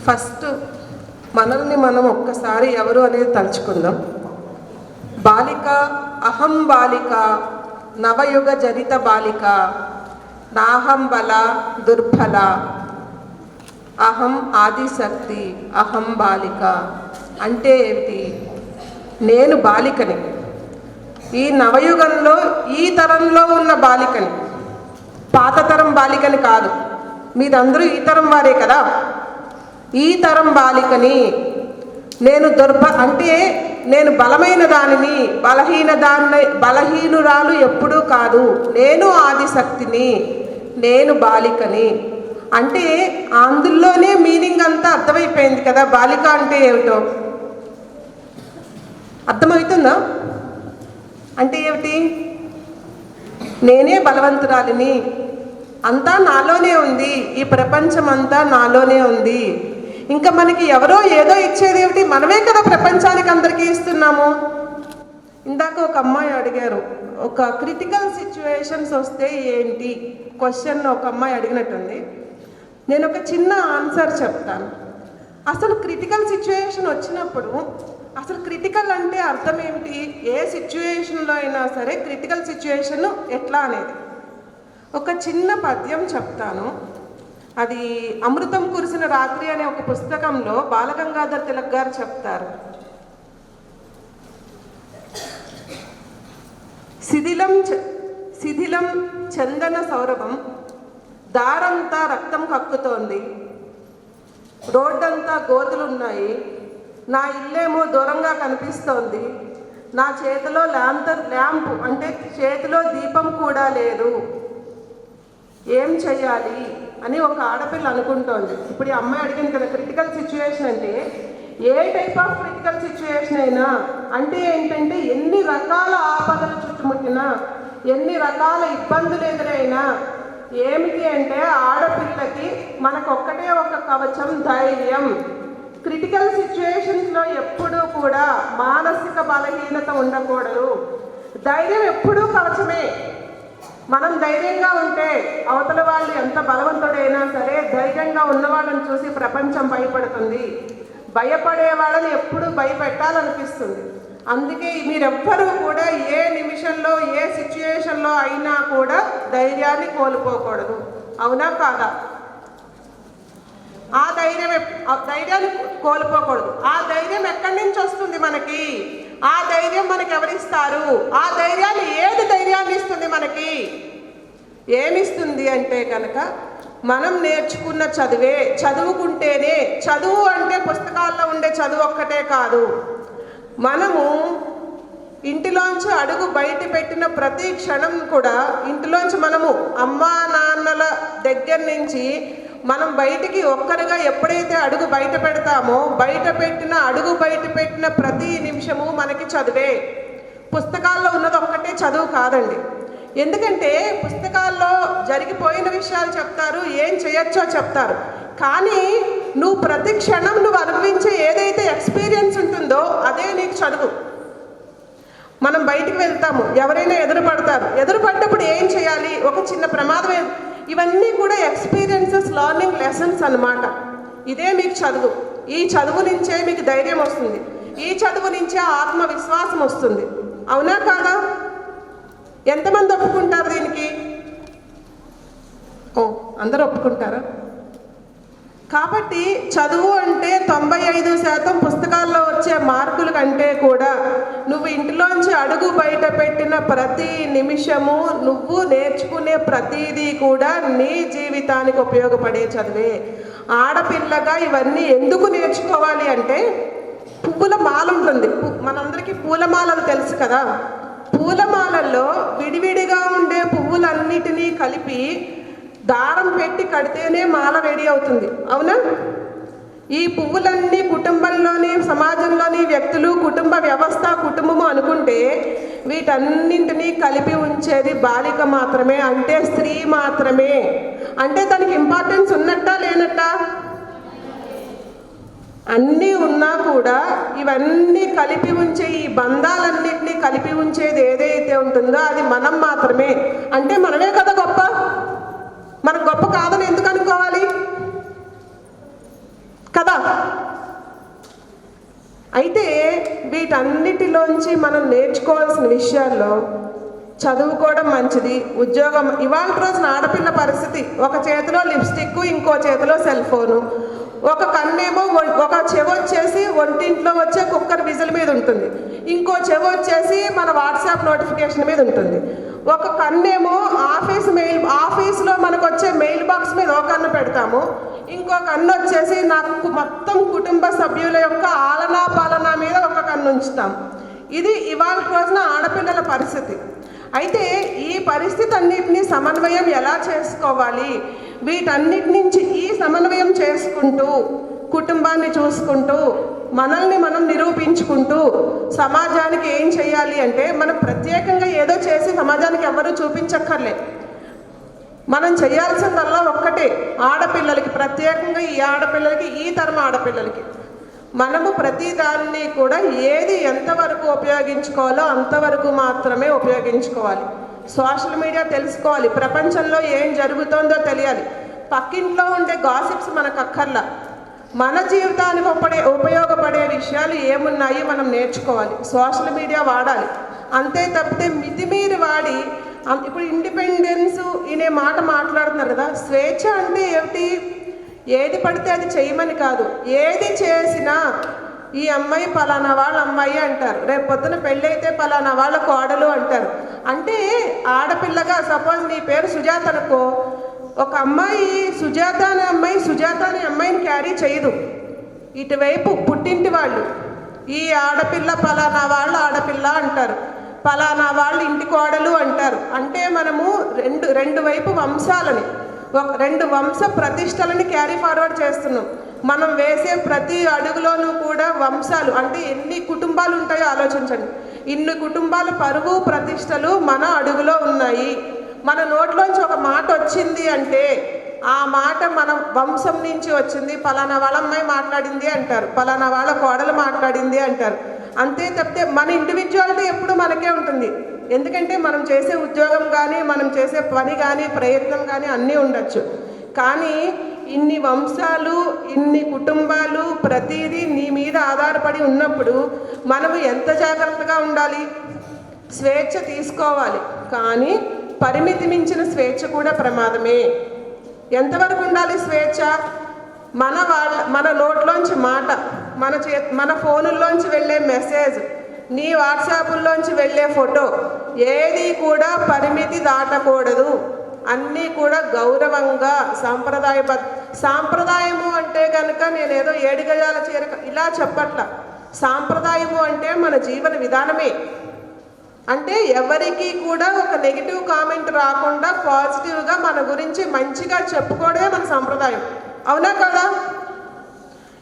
First మనల్ని మనం ఒక్కసారి ఎవరు అనేది తలుచుకుందాం. బాలిక, అహం బాలిక, నవయుగ జనిత బాలిక, నాహం బల దుర్బల, అహం ఆదిశక్తి, అహం బాలిక. అంటే ఏమిటి? నేను బాలికని, ఈ నవయుగంలో ఈ తరంలో ఉన్న బాలికని, పాత తరం బాలికని కాదు. మీరందరూ ఈ తరం వారే కదా. ఈ తరం బాలికని నేను అంటే నేను బలమైన దానిని, బలహీనురాలు ఎప్పుడూ కాదు. నేను ఆదిశక్తిని, నేను బాలికని. అంటే అందులోనే మీనింగ్ అంతా అర్థమైపోయింది కదా. బాలిక అంటే ఏమిటో అర్థమవుతుందా? అంటే ఏమిటి? నేనే బలవంతురాలిని, అంతా నాలోనే ఉంది, ఈ ప్రపంచం అంతా నాలోనే ఉంది. ఇంకా మనకి ఎవరో ఏదో ఇచ్చేది ఏమిటి? మనమే కదా ప్రపంచానికి అందరికీ ఇస్తున్నాము. ఇందాక ఒక అమ్మాయి అడిగారు, ఒక క్రిటికల్ సిచ్యువేషన్స్ వస్తే ఏంటి క్వశ్చన్ ఒక అమ్మాయి అడిగినట్టుంది. నేను ఒక చిన్న ఆన్సర్ చెప్తాను. అసలు క్రిటికల్ సిచ్యువేషన్ వచ్చినప్పుడు అసలు క్రిటికల్ అంటే అర్థం ఏమిటి? ఏ సిచ్యువేషన్లో అయినా సరే క్రిటికల్ సిచ్యువేషన్ ఎట్లా అనేది ఒక చిన్న పద్యం చెప్తాను. అది అమృతం కురిసిన రాత్రి అనే ఒక పుస్తకంలో బాలగంగాధర్ తిలక్ గారు చెప్తారు. శిథిలం చందన సౌరభం, దారంతా రక్తం కక్కుతోంది, రోడ్డంతా గోతులున్నాయి, నా ఇల్లేమో దూరంగా కనిపిస్తోంది, నా చేతిలో ల్యాంపు అంటే చేతిలో దీపం కూడా లేదు, ఏం చెయ్యాలి అని ఒక ఆడపిల్ల అనుకుంటోంది. ఇప్పుడు ఈ అమ్మాయి అడిగింది కదా క్రిటికల్ సిచ్యువేషన్ అంటే. ఏ టైప్ ఆఫ్ క్రిటికల్ సిచ్యువేషన్ అయినా అంటే ఏంటంటే ఎన్ని రకాల ఆపదలు చుట్టుముట్టినా, ఎన్ని రకాల ఇబ్బందులు ఎదురైనా ఏమిటి అంటే ఆడపిల్లకి మనకొక్కటే ఒక కవచం, ధైర్యం. క్రిటికల్ సిచ్యువేషన్స్లో ఎప్పుడూ కూడా మానసిక బలహీనత ఉండకూడదు. ధైర్యం ఎప్పుడూ కవచమే. మనం ధైర్యంగా ఉంటే అవతల వాళ్ళు ఎంత బలవంతుడైనా సరే ధైర్యంగా ఉన్నవాళ్ళని చూసి ప్రపంచం భయపడుతుంది. భయపడే వాళ్ళని ఎప్పుడూ భయపెట్టాలనిపిస్తుంది. అందుకే మీరెవ్వరూ కూడా ఏ నిమిషంలో ఏ సిచ్యువేషన్లో అయినా కూడా ధైర్యాన్ని కోల్పోకూడదు. అవునా కాదా? ఆ ధైర్యాన్ని కోల్పోకూడదు. ఆ ధైర్యం ఎక్కడి నుంచి వస్తుంది మనకి? ఆ ధైర్యం మనకి ఎవరిస్తారు? ఆ ధైర్యాన్ని ఏది ధైర్యాన్ని ఇస్తుంది మనకి? ఏమిస్తుంది అంటే కనుక మనం నేర్చుకున్న చదువే. చదువుకుంటేనే, చదువు అంటే పుస్తకాల్లో ఉండే చదువు ఒక్కటే కాదు. మనము ఇంటిలోంచి అడుగు బయట పెట్టిన ప్రతి క్షణం కూడా ఇంటిలోంచి మనము అమ్మా నాన్నల దగ్గర నుంచి మనం బయటికి ఒక్కరిగా ఎప్పుడైతే అడుగు బయట పెడతామో అడుగు బయట పెట్టిన ప్రతి నిమిషము మనకి చదువే. పుస్తకాల్లో ఉన్నది ఒక్కటే చదువు కాదండి. ఎందుకంటే పుస్తకాల్లో జరిగిపోయిన విషయాలు చెప్తారు, ఏం చేయొచ్చో చెప్తారు. కానీ నువ్వు ప్రతి క్షణం నువ్వు అనుభవించే ఏదైతే ఎక్స్పీరియన్స్ ఉంటుందో అదే నీకు చదువు. మనం బయటికి వెళ్తాము, ఎవరైనా ఎదురుపడ్డప్పుడు ఏం చేయాలి, ఒక చిన్న ప్రమాదం, ఇవన్నీ కూడా ఎక్స్పీరియన్సెస్, లర్నింగ్ లెసన్స్ అన్నమాట. ఇదే మీకు చదువు. ఈ చదువు నుంచే మీకు ధైర్యం వస్తుంది, ఈ చదువు నుంచే ఆత్మవిశ్వాసం వస్తుంది. అవునా కాదా? ఎంతమంది ఒప్పుకుంటారు దీనికి? అందరూ ఒప్పుకుంటారా? కాబట్టి చదువు అంటే 95% పుస్తకాల్లో వచ్చే మార్కుల కంటే కూడా నువ్వు ఇంటిలోంచి అడుగు బయట పెట్టిన ప్రతి నిమిషము, నువ్వు నేర్చుకునే ప్రతిదీ కూడా నీ జీవితానికి ఉపయోగపడే చదివే. ఆడపిల్లగా ఇవన్నీ ఎందుకు నేర్చుకోవాలి అంటే పువ్వుల మాల ఉంటుంది. మనందరికీ పూలమాలలు తెలుసు కదా. పూలమాలల్లో విడివిడిగా ఉండే పువ్వులన్నిటినీ కలిపి దారం పెట్టి కడితేనే మాల రెడీ అవుతుంది. అవునా? ఈ పువ్వులన్నీ కుటుంబంలోని, సమాజంలోని వ్యక్తులు, కుటుంబ వ్యవస్థ, కుటుంబము అనుకుంటే వీటన్నింటినీ కలిపి ఉంచేది బాలిక మాత్రమే, అంటే స్త్రీ మాత్రమే. అంటే దానికి ఇంపార్టెన్స్ ఉన్నట్టా లేనట్టా? అన్నీ ఉన్నా కూడా ఇవన్నీ కలిపి ఉంచే, ఈ బంధాలన్నింటినీ కలిపి ఉంచేది ఏదైతే ఉంటుందో అది మనం మాత్రమే. అంటే మనమే కదా గొప్ప. మనం గొప్ప కాదని ఎందుకు అనుకోవాలి? కదా. అయితే వీటన్నిటిలోంచి మనం నేర్చుకోవాల్సిన విషయాల్లో చదువుకోవడం మంచిది, ఉద్యోగం. ఇవాళ రోజున ఆడపిల్ల పరిస్థితి, ఒక చేతిలో లిప్స్టిక్, ఇంకో చేతిలో సెల్ ఫోను, ఒక కన్నేమో ఒక చెవి వచ్చేసి ఒంటింట్లో వచ్చే కుక్కర్ విజిల్ మీద ఉంటుంది, ఇంకో చెవి వచ్చేసి మన వాట్సాప్ నోటిఫికేషన్ మీద ఉంటుంది. ఒక కన్నేమో ఆఫీస్లో మనకు వచ్చే మెయిల్ బాక్స్ మీద ఒక కన్ను పెడతాము, ఇంకో కన్ను వచ్చేసి నాకు మొత్తం కుటుంబ సభ్యుల యొక్క ఆలనా పాలన మీద ఒక కన్ను ఉంచుతాం. ఇది ఇవాళ రోజున ఆడపిల్లల పరిస్థితి. అయితే ఈ పరిస్థితి అన్నిటినీ సమన్వయం ఎలా చేసుకోవాలి, వీటన్నిటి నుంచి ఈ సమన్వయం చేసుకుంటూ కుటుంబాన్ని చూసుకుంటూ మనల్ని మనం నిరూపించుకుంటూ సమాజానికి ఏం చేయాలి అంటే, మనం ప్రత్యేకంగా ఏదో చేసి సమాజానికి ఎవరు చూపించక్కర్లే. మనం చేయాల్సిందల్లా ఒక్కటే, ఆడపిల్లలకి, ప్రత్యేకంగా ఈ ఆడపిల్లలకి, ఈ తరం ఆడపిల్లలకి మనము ప్రతిదాన్ని కూడా ఏది ఎంతవరకు ఉపయోగించుకోవాలో అంతవరకు మాత్రమే ఉపయోగించుకోవాలి. సోషల్ మీడియా తెలుసుకోవాలి, ప్రపంచంలో ఏం జరుగుతోందో తెలియాలి. పక్కింట్లో ఉండే గాసిప్స్ మనకు అక్కర్లా, మన జీవితానికి ఉపయోగపడే విషయాలు ఏమున్నాయి మనం నేర్చుకోవాలి. సోషల్ మీడియా వాడాలి, అంతే తప్పితే మితిమీరి వాడి. ఇప్పుడు ఇండిపెండెన్స్ అనే మాట మాట్లాడుతున్నారు కదా, స్వేచ్ఛ అంటే ఏమిటి? ఏది పడితే అది చేయమని కాదు, ఏది చేసినా ఈ అమ్మాయి పలానా వాళ్ళ అమ్మాయి అంటారు, రేపు పొద్దున పెళ్ళైతే పలానా వాళ్ళ కోడలు అంటారు. అంటే ఆడపిల్లగా సపోజ్ నీ పేరు సుజాత అనుకో, ఒక అమ్మాయి సుజాత అనే అమ్మాయిని క్యారీ చేయదు. ఇటువైపు పుట్టింటి వాళ్ళు ఈ ఆడపిల్ల పలానా వాళ్ళు ఆడపిల్ల అంటారు, పలానా వాళ్ళు ఇంటి కోడలు అంటారు. అంటే మనము రెండు వైపు వంశాలని, రెండు వంశ ప్రతిష్టలని క్యారీ ఫార్వర్డ్ చేస్తున్నాం. మనం వేసే ప్రతి అడుగులోనూ కూడా వంశాలు, అంటే ఎన్ని కుటుంబాలు ఉంటాయో ఆలోచించండి. ఇన్ని కుటుంబాల పరువు ప్రతిష్టలు మన అడుగులో ఉన్నాయి. మన నోట్లోంచి ఒక మాట వచ్చింది అంటే ఆ మాట మన వంశం నుంచి వచ్చింది, పలానా వాళ్ళ అమ్మాయి మాట్లాడింది అంటారు, పలానా వాళ్ళ కోడలు మాట్లాడింది అంటారు. అంతే తప్పితే మన ఇండివిజువాలిటీ ఎప్పుడు మనకే ఉంటుంది. ఎందుకంటే మనం చేసే ఉద్యోగం కానీ, మనం చేసే పని కానీ, ప్రయత్నం కానీ అన్నీ ఉండొచ్చు. కానీ ఇన్ని వంశాలు, ఇన్ని కుటుంబాలు, ప్రతిదీ నీ మీద ఆధారపడి ఉన్నప్పుడు మనము ఎంత జాగ్రత్తగా ఉండాలి? స్వేచ్ఛ తీసుకోవాలి, కానీ పరిమితి మించిన స్వేచ్ఛ కూడా ప్రమాదమే. ఎంతవరకు ఉండాలి స్వేచ్ఛ? మన నోట్లోంచి మాట, మన ఫోనుల్లోంచి వెళ్ళే మెసేజ్, నీ వాట్సాప్లోంచి వెళ్ళే ఫోటో, ఏది కూడా పరిమితి దాటకూడదు. అన్నీ కూడా గౌరవంగా సాంప్రదాయము అంటే కనుక నేనేదో 7 గజాల చీర ఇలా చెప్పట్ల. సాంప్రదాయము అంటే మన జీవన విధానమే. అంటే ఎవరికి కూడా ఒక నెగిటివ్ కామెంట్ రాకుండా పాజిటివ్గా మన గురించి మంచిగా చెప్పుకోవడమే మన సాంప్రదాయం. అవునా కదా?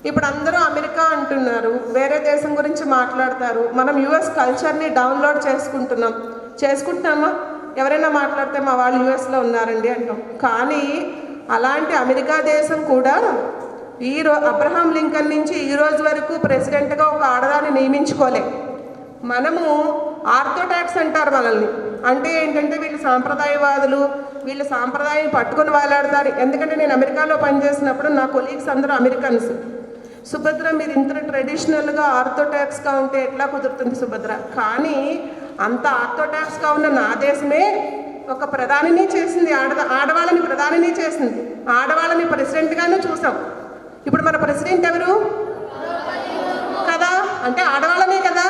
ఇప్పుడు అందరూ అమెరికా అంటున్నారు, వేరే దేశం గురించి మాట్లాడతారు. మనం యుఎస్ కల్చర్ని డౌన్లోడ్ చేసుకుంటున్నామా? ఎవరైనా మాట్లాడితే మా వాళ్ళు యుఎస్లో ఉన్నారండి అంటాం. కానీ అలాంటి అమెరికా దేశం కూడా అబ్రహాం లింకన్ నుంచి ఈ రోజు వరకు ప్రెసిడెంట్గా ఒక ఆడదాన్ని నియమించుకోలే. మనము ఆర్థోడాక్స్ అంటారు మనల్ని. అంటే ఏంటంటే వీళ్ళు సాంప్రదాయవాదులు, వీళ్ళు సాంప్రదాయాన్ని పట్టుకొని వేలాడతారు. ఎందుకంటే నేను అమెరికాలో పనిచేసినప్పుడు నా కొలీగ్స్ అందరూ అమెరికన్స్. సుభద్ర మీరు ఇంత ట్రెడిషనల్గా ఆర్థోడాక్స్గా ఉంటే ఎట్లా కుదురుతుంది సుభద్ర? కానీ అంత ఆర్థోడాక్స్గా ఉన్న నా దేశమే ఒక ప్రధానిని చేసింది, ఆడవాళ్ళని ప్రధానిని చేసింది, ఆడవాళ్ళని ప్రెసిడెంట్గానే చూసాం. ఇప్పుడు మన ప్రెసిడెంట్ ఎవరు కదా? అంటే ఆడవాళ్ళనే కదా.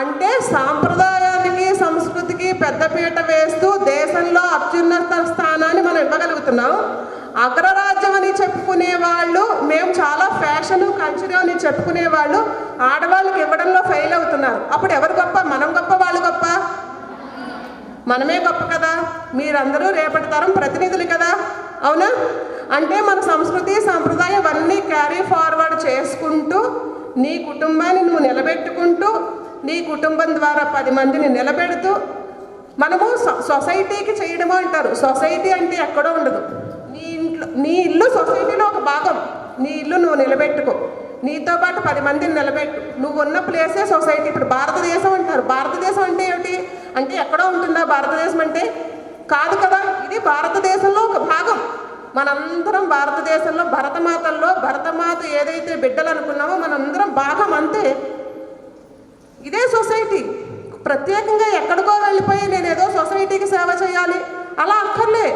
అంటే సాంప్రదాయానికి, సంస్కృతికి పెద్దపీట వేస్తూ దేశంలో అత్యున్నత స్థానాన్ని మనం ఇవ్వగలుగుతున్నాం. అగ్రరాజ్యం అని చెప్పుకునే వాళ్ళు, మేము చాలా ఫ్యాషన్ కల్చర్ అని చెప్పుకునే వాళ్ళు ఆడవాళ్ళకి ఇవ్వడంలో ఫెయిల్ అవుతున్నారు. అప్పుడు ఎవరు గొప్ప? మనం గొప్ప, వాళ్ళు గొప్ప? మనమే గొప్ప కదా. మీరందరూ రేపటి తరం ప్రతినిధులు కదా, అవునా? అంటే మన సంస్కృతి, సాంప్రదాయం అన్నీ క్యారీ ఫార్వర్డ్ చేసుకుంటూ నీ కుటుంబాన్ని నువ్వు నిలబెట్టుకుంటూ, నీ కుటుంబం ద్వారా 10 మందిని నిలబెడుతూ, మనము సొసైటీకి చేయడము అంటారు. సొసైటీ అంటే ఎక్కడో ఉండదు. నీ ఇల్లు సొసైటీలో ఒక భాగం. నీ ఇల్లు నువ్వు నిలబెట్టుకో, నీతో పాటు 10 మందిని నిలబెట్టు. నువ్వు ఉన్న ప్లేసే సొసైటీ. ఇప్పుడు భారతదేశం అంటారు. భారతదేశం అంటే ఏమిటి? అంటే ఎక్కడో ఉంటుందా భారతదేశం అంటే? కాదు కదా. ఇది భారతదేశంలో ఒక భాగం. మనందరం భారతదేశంలో భరతమాత ఏదైతే బిడ్డలు అనుకున్నామో మనందరం భాగం అంతే. ఇదే సొసైటీ. ప్రత్యేకంగా ఎక్కడికో వెళ్ళిపోయి నేను ఏదో సొసైటీకి సేవ చేయాలి అలా అక్కర్లే.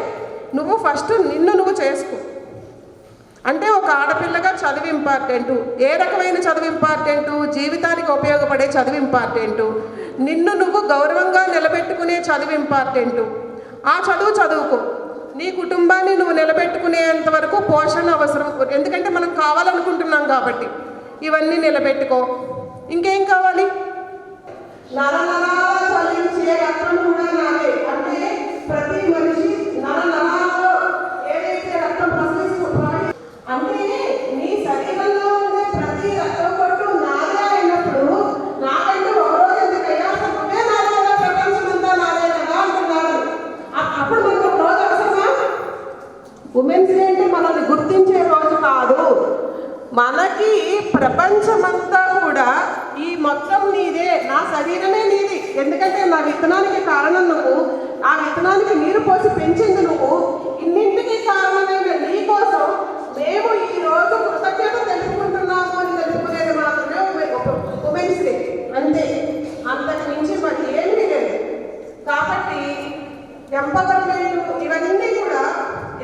నువ్వు ఫస్ట్ నిన్ను నువ్వు చేసుకో. అంటే ఒక ఆడపిల్లగా చదువు ఇంపార్టెంటు. ఏ రకమైన చదువు ఇంపార్టెంటు? జీవితానికి ఉపయోగపడే చదువు ఇంపార్టెంటు. నిన్ను నువ్వు గౌరవంగా నిలబెట్టుకునే చదువు ఇంపార్టెంటు. ఆ చదువు చదువుకో. నీ కుటుంబాన్ని నువ్వు నిలబెట్టుకునేంత వరకు పోషణ అవసరం. ఎందుకంటే మనం కావాలనుకుంటున్నాం కాబట్టి ఇవన్నీ నిలబెట్టుకో. ఇంకేం కావాలి? నరనరాల చలించే రక్తం కూడా నాదే. అంటే ప్రతి మనిషి నరనరాలలో ఏదైతే రక్తం ప్రసరిస్తుందో అంటే నీ శరీరంలో ఉండే ప్రతి రక్తం కొట్టు నాదే అయినప్పుడు నాకంటే ఒక రోజు ఎందుకయ్యా నువ్వే నాదే కదా, ప్రపంచం అంతా నాదే కదా అంటున్నాడు. అప్పుడు మనకు ఒక రోజు అవసరమా? ఉమెన్స్ డే అంటే మనల్ని గుర్తించే రోజు కాదు. మనకి ప్రపంచమంతా కూడా ఈ మొత్తం నీదే, నా శరీరమే నీది. ఎందుకంటే నా విత్తనానికి కారణం నువ్వు, ఆ విత్తనానికి నీరు పోసి పెంచింది నువ్వు. ఇన్నింటికి కారణమైన నీ కోసం మేము ఈ రోజు కృతజ్ఞత తెలుపుకుంటున్నాము అని తెలుపుకునేది మాత్రమే ఉమెన్స్ డే. అంతే, అంతకు మించి మరి ఏమీ లేదు. కాబట్టి ఎంపవర్మెంట్ ఇవన్నీ కూడా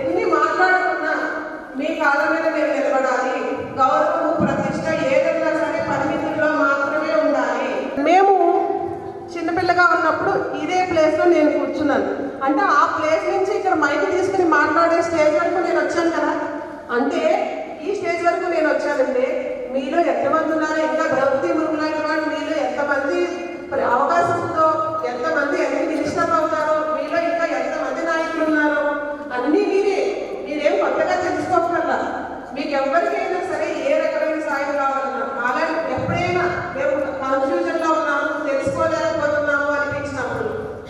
ఎన్ని మాట్లాడుకున్నా మీ కాళ్ళ మీద మీరు నిలబడాలి. గౌరవము ప్రతిష్ట ఏదైనా సరే పరిమితుల్లో మాత్రమే ఉండాలి. మేము చిన్నపిల్లగా ఉన్నప్పుడు ఇదే ప్లేస్లో నేను కూర్చున్నాను. అంటే ఆ ప్లేస్ నుంచి ఇక్కడ మైక్ తీసుకుని మాట్లాడే స్టేజ్ వరకు నేను వచ్చాను కదా. అంటే ఈ స్టేజ్ వరకు నేను వచ్చానంటే మీలో ఎంతమంది ఉన్నారో, ఇంకా ద్రౌపది ముర్ము లాంటి వాళ్ళు మీలో ఎంతమంది అవకాశం ఉందో, ఎంతమంది ఎన్ని మినిస్టర్లు అవుతారో, మీలో ఇంకా ఎంతమంది నాయకులు ఉన్నారో అన్నీ మీరేం కొత్తగా తెలుసుకోగలరా. మీకు ఎవరికైనా సరే ఏ రకమైన సాయం కావాలన్నా, అలాంటి ఎప్పుడైనా మేము కన్ఫ్యూజన్లో ఉన్నాము, తెలుసుకోలేకపోతున్నాము అనిపించినప్పుడు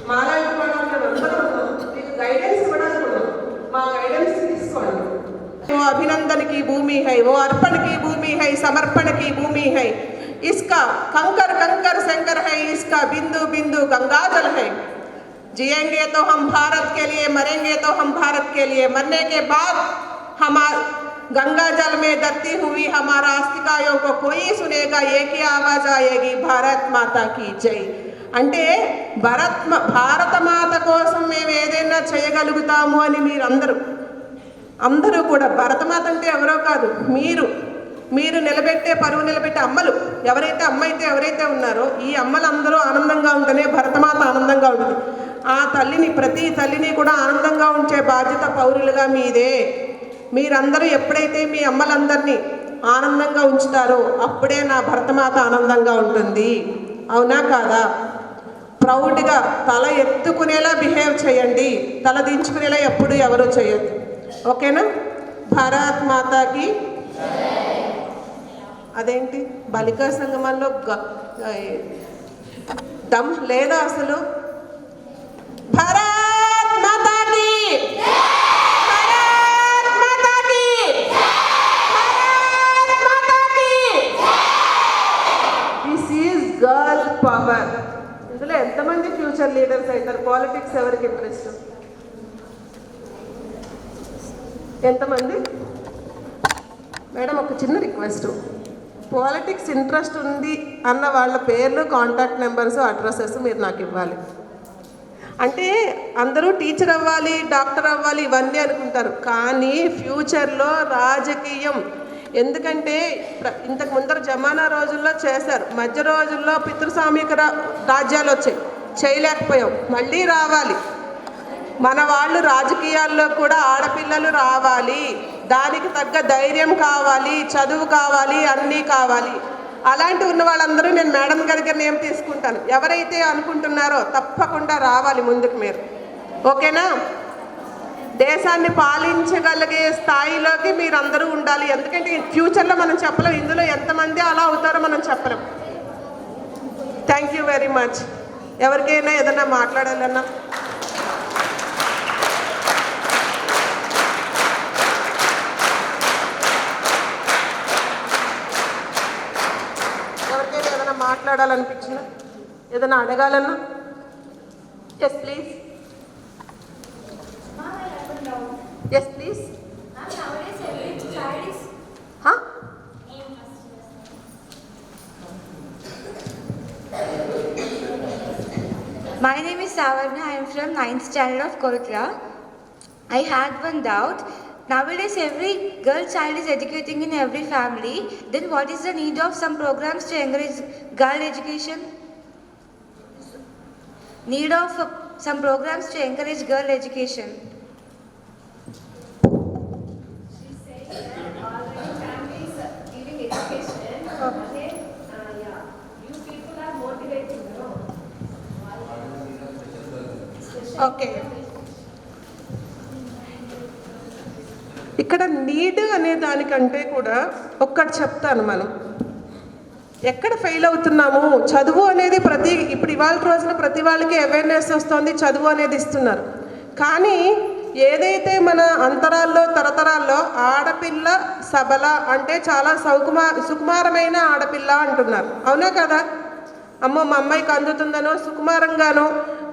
మాలాంటి వాళ్ళు మేము అందరం ఉన్నాం. మీకు గైడెన్స్ ఇవ్వడానికి ఉన్నాం. మా గైడెన్స్ తీసుకోండి. वो अभिनंदन की भूमि है, वो अर्पण की भूमि है, समर्पण की भूमि है. इसका कंकर कंकर शंकर है, इसका बिंदु बिंदु गंगाजल है. जिएंगे तो हम भारत के लिए, मरेंगे तो हम भारत के लिए. मरने के बाद हमारा गंगा जल में दत्ती हुई हमारा अस्तिकायों को कोई सुनेगा, एक ही आवाज आएगी, भारत माता की जय. అంటే భారత మాత కోసం మేము ఏదైనా చేయగలుగుతాము అని అందరూ కూడా, భరతమాత అంటే ఎవరో కాదు, మీరు నిలబెట్టే పరువు నిలబెట్టే అమ్మలు ఎవరైతే ఉన్నారో ఈ అమ్మలందరూ ఆనందంగా ఉంటేనే భరతమాత ఆనందంగా ఉంటుంది. ఆ ప్రతి తల్లిని కూడా ఆనందంగా ఉంచే బాధ్యత పౌరులుగా మీదే. మీరందరూ ఎప్పుడైతే మీ అమ్మలందరినీ ఆనందంగా ఉంచుతారో అప్పుడే నా భరతమాత ఆనందంగా ఉంటుంది. అవునా కాదా? ప్రౌడ్గా తల ఎత్తుకునేలా బిహేవ్ చేయండి, తల దించుకునేలా ఎప్పుడు ఎవరు చేయొద్దు. ఓకేనా? భారత్ మాతాకి. అదేంటి బాలికా సంగమంలో దమ్ లేదా అసలు? భారత్ మాతాకి, భారత్ మాతాకి, భారత్ మాతాకి. This is girl power. ఇందులో ఎంతమంది ఫ్యూచర్ లీడర్స్ అవుతారు? పాలిటిక్స్ ఎవరికి ఇంట్రెస్ట్? ఎంతమంది? మేడం ఒక చిన్న రిక్వెస్ట్, పాలిటిక్స్ ఇంట్రెస్ట్ ఉంది అన్న వాళ్ళ పేర్లు, కాంటాక్ట్ నెంబర్స్, అడ్రసెస్ మీరు నాకు ఇవ్వాలి. అంటే అందరూ టీచర్ అవ్వాలి, డాక్టర్ అవ్వాలి ఇవన్నీ అనుకుంటారు, కానీ ఫ్యూచర్లో రాజకీయం. ఎందుకంటే ఇంతకు ముందర జమానా రోజుల్లో చేశారు, మధ్య రోజుల్లో పితృస్వామిక రాజ్యాలు వచ్చాయి, చేయలేకపోయాం. మళ్ళీ రావాలి. మన వాళ్ళు రాజకీయాల్లో కూడా ఆడపిల్లలు రావాలి. దానికి తగ్గ ధైర్యం కావాలి, చదువు కావాలి, అన్నీ కావాలి. అలాంటి ఉన్న వాళ్ళందరూ నేను మేడం గారి దగ్గర నేమ్ తీసుకుంటాను. ఎవరైతే అనుకుంటున్నారో తప్పకుండా రావాలి ముందుకు మీరు. ఓకేనా? దేశాన్ని పాలించగలిగే స్థాయిలోకి మీరందరూ ఉండాలి. ఎందుకంటే ఫ్యూచర్లో మనం చెప్పలేం, ఇందులో ఎంతమంది అలా అవుతారో మనం చెప్పలేం. Thank you very much. ఎవరికైనా ఏదైనా మాట్లాడాలన్నా మాట్లాడాలనిపించిన, ఏదైనా అడగాలన్నా? Yes please, yes please. My name is Savarna. I am from 9th standard of Korukla. I had one doubt. Nowadays, every girl child is educating in every family. Then what is the need of some programs to encourage girl education? Need of some programs to encourage girl education. She's saying that already families giving education. Okay, yeah, you people are motivating, no? Okay, ఇక్కడ need అనే దానికంటే కూడా ఒక్కటి చెప్తాను. మనం ఎక్కడ fail అవుతున్నాము? చదువు అనేది ఇప్పుడు ఇవాళ రోజున ప్రతి వాళ్ళకి అవేర్నెస్ వస్తుంది, చదువు అనేది ఇస్తున్నారు. కానీ ఏదైతే మన అంతరాల్లో తరతరాల్లో ఆడపిల్ల సబల అంటే చాలా సుకుమారమైన ఆడపిల్ల అంటున్నారు. అవునా కదా? అమ్మో మా అమ్మాయికి అందుతుందనో సుకుమారంగానో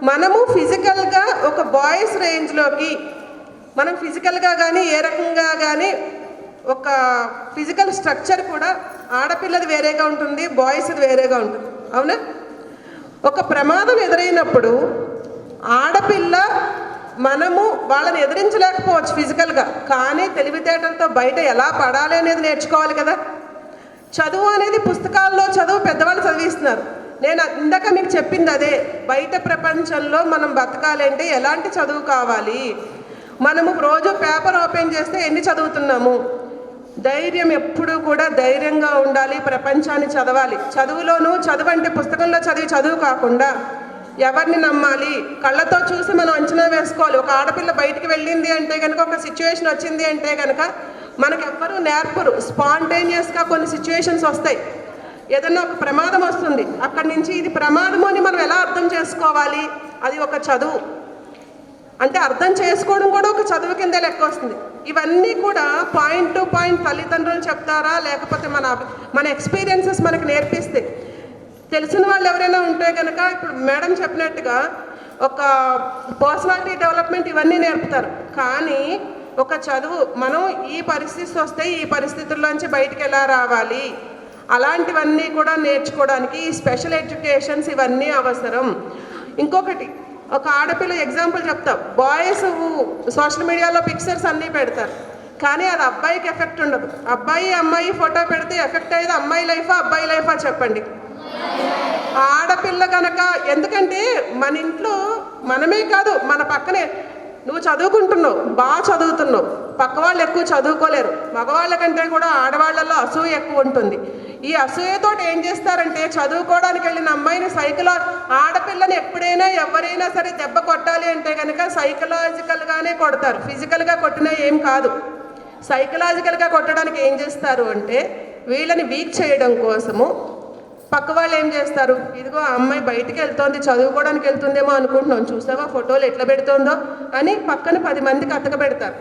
మనము ఫిజికల్గా ఒక బాయ్స్ రేంజ్లోకి మనం ఫిజికల్గా కానీ ఏ రకంగా కానీ ఒక ఫిజికల్ స్ట్రక్చర్ కూడా ఆడపిల్లది వేరేగా ఉంటుంది, బాయ్స్ది వేరేగా ఉంటుంది. అవునా? ఒక ప్రమాదం ఎదురైనప్పుడు ఆడపిల్ల మనము వాళ్ళని ఎదిరించలేకపోవచ్చు ఫిజికల్గా, కానీ తెలివితేటలతో బయట ఎలా పడాలి అనేది నేర్చుకోవాలి కదా. చదువు అనేది పుస్తకాల్లో చదువు పెద్దవాళ్ళు చదివిస్తున్నారు. నేను ఇందాక మీకు చెప్పింది అదే, బయట ప్రపంచంలో మనం బతకాలి అంటే ఎలాంటి చదువు కావాలి. మనము రోజు పేపర్ ఓపెన్ చేస్తే ఎన్ని చదువుతున్నాము? ధైర్యం ఎప్పుడు కూడా ధైర్యంగా ఉండాలి, ప్రపంచాన్ని చదవాలి. చదువులోనూ చదువు అంటే పుస్తకంలో చదువు కాకుండా ఎవరిని నమ్మాలి, కళ్ళతో చూసి మనం అంచనా వేసుకోవాలి. ఒక ఆడపిల్ల బయటికి వెళ్ళింది అంటే కనుక, ఒక సిచ్యువేషన్ వచ్చింది అంటే కనుక మనకెవ్వరూ నేర్పరు. స్పాంటేనియస్గా కొన్ని సిచ్యువేషన్స్ వస్తాయి. ఏదన్నా ఒక ప్రమాదం వస్తుంది, అక్కడి నుంచి ఇది ప్రమాదము అని మనం ఎలా అర్థం చేసుకోవాలి? అది ఒక చదువు. అంటే అర్థం చేసుకోవడం కూడా ఒక చదువు కింద లెక్క వస్తుంది. ఇవన్నీ కూడా పాయింట్ టు పాయింట్ తల్లిదండ్రులు చెప్తారా, లేకపోతే మన ఎక్స్పీరియన్సెస్ మనకు నేర్పిస్తే. తెలిసిన వాళ్ళు ఎవరైనా ఉంటే కనుక ఇప్పుడు మేడం చెప్పినట్టుగా ఒక పర్సనాలిటీ డెవలప్మెంట్ ఇవన్నీ నేర్పుతారు. కానీ ఒక చదువు మనం ఈ పరిస్థితి వస్తే ఈ పరిస్థితుల్లోంచి బయటికి ఎలా రావాలి, అలాంటివన్నీ కూడా నేర్చుకోవడానికి ఈ స్పెషల్ ఎడ్యుకేషన్స్ ఇవన్నీ అవసరం. ఇంకొకటి, ఒక ఆడపిల్ల ఎగ్జాంపుల్ చెప్తా. బాయ్స్ సోషల్ మీడియాలో పిక్చర్స్ అన్నీ పెడతారు, కానీ అది అబ్బాయికి ఎఫెక్ట్ ఉండదు. అబ్బాయి అమ్మాయి ఫోటో పెడితే ఎఫెక్ట్ అయ్యేది అమ్మాయి లైఫా అబ్బాయి లైఫా చెప్పండి? ఆడపిల్ల కనుక. ఎందుకంటే మన ఇంట్లో మనమే కాదు, మన పక్కనే నువ్వు చదువుకుంటున్నావు, బాగా చదువుతున్నావు, పక్క వాళ్ళు ఎక్కువ చదువుకోలేరు. మగవాళ్ళ కంటే కూడా ఆడవాళ్ళల్లో అసూయ ఎక్కువ ఉంటుంది. ఈ అసూయతో ఏం చేస్తారంటే, చదువుకోవడానికి వెళ్ళిన అమ్మాయిని ఆడపిల్లని ఎప్పుడైనా ఎవరైనా సరే దెబ్బ కొట్టాలి అంటే కనుక సైకలాజికల్గానే కొడతారు. ఫిజికల్గా కొట్టినా ఏం కాదు. సైకలాజికల్గా కొట్టడానికి ఏం చేస్తారు అంటే, వీళ్ళని వీక్ చేయడం కోసము పక్క వాళ్ళు ఏం చేస్తారు, ఇదిగో ఆ అమ్మాయి బయటికి వెళ్తోంది, చదువుకోవడానికి వెళ్తుందేమో అనుకుంటున్నాం, చూసావా ఫోటోలు ఎట్లా పెడుతోందో అని పక్కన 10 మందికి అతక పెడతారు.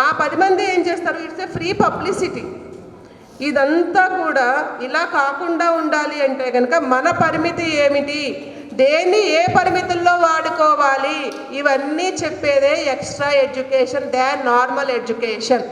ఆ 10 మంది ఏం చేస్తారు, ఇట్స్ ఏ ఫ్రీ పబ్లిసిటీ. ఇదంతా కూడా ఇలా కాకుండా ఉండాలి అంటే కనుక మన పరిమితి ఏమిటి, దేన్ని ఏ పరిమితుల్లో వాడుకోవాలి, ఇవన్నీ చెప్పేదే ఎక్స్ట్రా ఎడ్యుకేషన్ దాన్ నార్మల్ ఎడ్యుకేషన్.